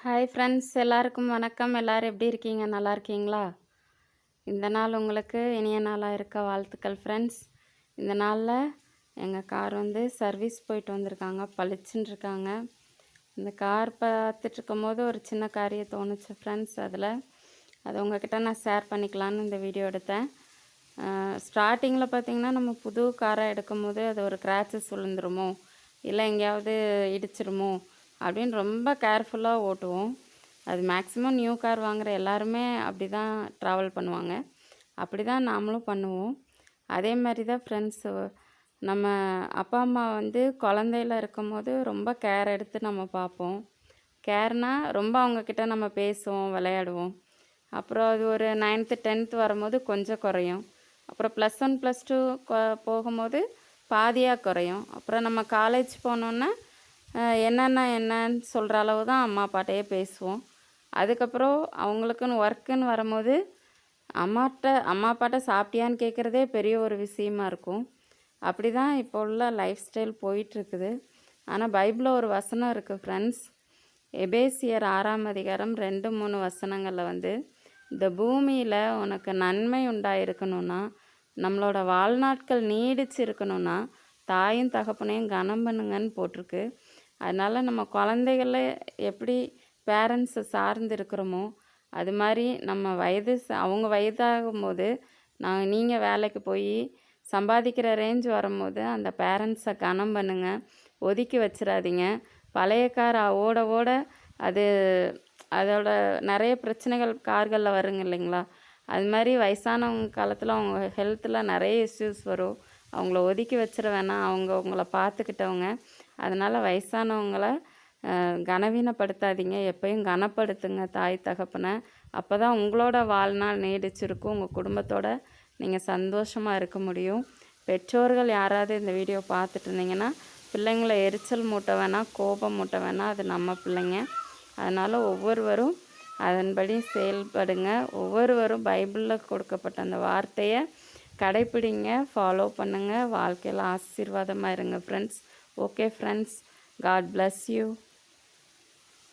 Hi friends, எல்லாருக்கும் வணக்கம். எல்லோரும் எப்படி இருக்கீங்க? நல்லா இருக்கீங்களா? இந்த நாள் உங்களுக்கு இனிய நாளாக இருக்க வாழ்த்துக்கள் ஃப்ரெண்ட்ஸ். இந்த நாளில் எங்கள் கார் சர்வீஸ் போயிட்டு வந்திருக்காங்க, பளிச்சுன்னு இருக்காங்க. இந்த கார் பார்த்துட்ருக்கும் போது ஒரு சின்ன காரியம் தோணுச்சு ஃப்ரெண்ட்ஸ். அது உங்கள்கிட்ட நான் ஷேர் பண்ணிக்கலான்னு இந்த வீடியோ எடுத்தேன். ஸ்டார்டிங்கில் பார்த்திங்கன்னா, நம்ம புது காரை எடுக்கும் போது அது ஒரு கிராச்சஸ் விழுந்துருமோ, இல்லை எங்கேயாவது இடிச்சிருமோ அப்படின்னு ரொம்ப கேர்ஃபுல்லாக ஓட்டுவோம். அது மேக்ஸிமம் நியூ கார் வாங்குகிற எல்லாருமே அப்படி தான் ட்ராவல் பண்ணுவாங்க. அப்படி தான் நாமளும் பண்ணுவோம். அதே மாதிரி தான் ஃப்ரெண்ட்ஸு, நம்ம அப்பா அம்மா குழந்தையில இருக்கும்போது ரொம்ப கேர் எடுத்து நம்ம பார்ப்போம். கேர்னால் ரொம்ப அவங்கக்கிட்ட நம்ம பேசுவோம், விளையாடுவோம். அப்புறம் அது ஒரு 9th 10th வரும்போது கொஞ்சம் குறையும். அப்புறம் +1 +2 போகும்போது பாதியாக குறையும். அப்புறம் நம்ம காலேஜ் போனோன்னா என்னன்னு சொல்கிற அளவு தான் அம்மா அப்பாட்டையே பேசுவோம். அதுக்கப்புறம் அவங்களுக்குன்னு ஒர்க்குன்னு வரும்போது அம்மா அப்பாட்ட சாப்பிட்டியான்னு கேட்குறதே பெரிய ஒரு விஷயமா இருக்கும். அப்படி தான் இப்போ உள்ள லைஃப் ஸ்டைல் போயிட்டுருக்குது. ஆனால் பைபிளில் ஒரு வசனம் இருக்குது ஃப்ரெண்ட்ஸ். எபேசியர் 6ஆம் அதிகாரம் 2, 3 வசனங்களில் இந்த பூமியில் உனக்கு நன்மை உண்டாயிருக்கணும்னா, நம்மளோட வாழ்நாட்கள் நீடிச்சு இருக்கணும்னா தாயும் தகப்பனையும் கனம் பண்ணுங்கன்னு போட்டிருக்கு. அதனால் நம்ம குழந்தைகள எப்படி பேரண்ட்ஸை சார்ந்து இருக்கிறோமோ, அது மாதிரி நம்ம அவங்க வயதாகும்போது நீங்கள் வேலைக்கு போய் சம்பாதிக்கிற ரேஞ்ச் வரும்போது அந்த பேரண்ட்ஸை கனம் பண்ணுங்கள், ஒதுக்கி வச்சிடாதீங்க. பழைய கார் ஓட ஓட அதோட நிறைய பிரச்சனைகள் கார்களில் வருங்க இல்லைங்களா? அது மாதிரி வயசானவங்க காலத்தில் அவங்க ஹெல்த்தில் நிறைய இஷ்யூஸ் வரும். அவங்கள ஒதுக்கி வச்சிட வேணாம், உங்களை பார்த்துக்கிட்டவங்க. அதனால் வயசானவங்கள கனவீனப்படுத்தாதீங்க, எப்பயும் கனப்படுத்துங்க தாய் தகப்பனை. அப்போ தான் உங்களோட வாழ்நாள் நீடிச்சிருக்கும், உங்கள் குடும்பத்தோட நீங்கள் சந்தோஷமாக இருக்க முடியும். பெற்றோர்கள் யாராவது இந்த வீடியோ பார்த்துட்டு இருந்தீங்கன்னா, பிள்ளைங்களை எரிச்சல் மூட்ட வேணாம், கோபம் மூட்ட வேணாம், அது நம்ம பிள்ளைங்க. அதனால் ஒவ்வொருவரும் அதன்படி செயல்படுங்க. ஒவ்வொருவரும் பைபிளில் கொடுக்கப்பட்ட அந்த வார்த்தையை கடைப்பிடிங்க, ஃபாலோ பண்ணுங்கள். வாழ்க்கையில் ஆசீர்வாதமாக இருங்க friends. Okay friends, God bless you.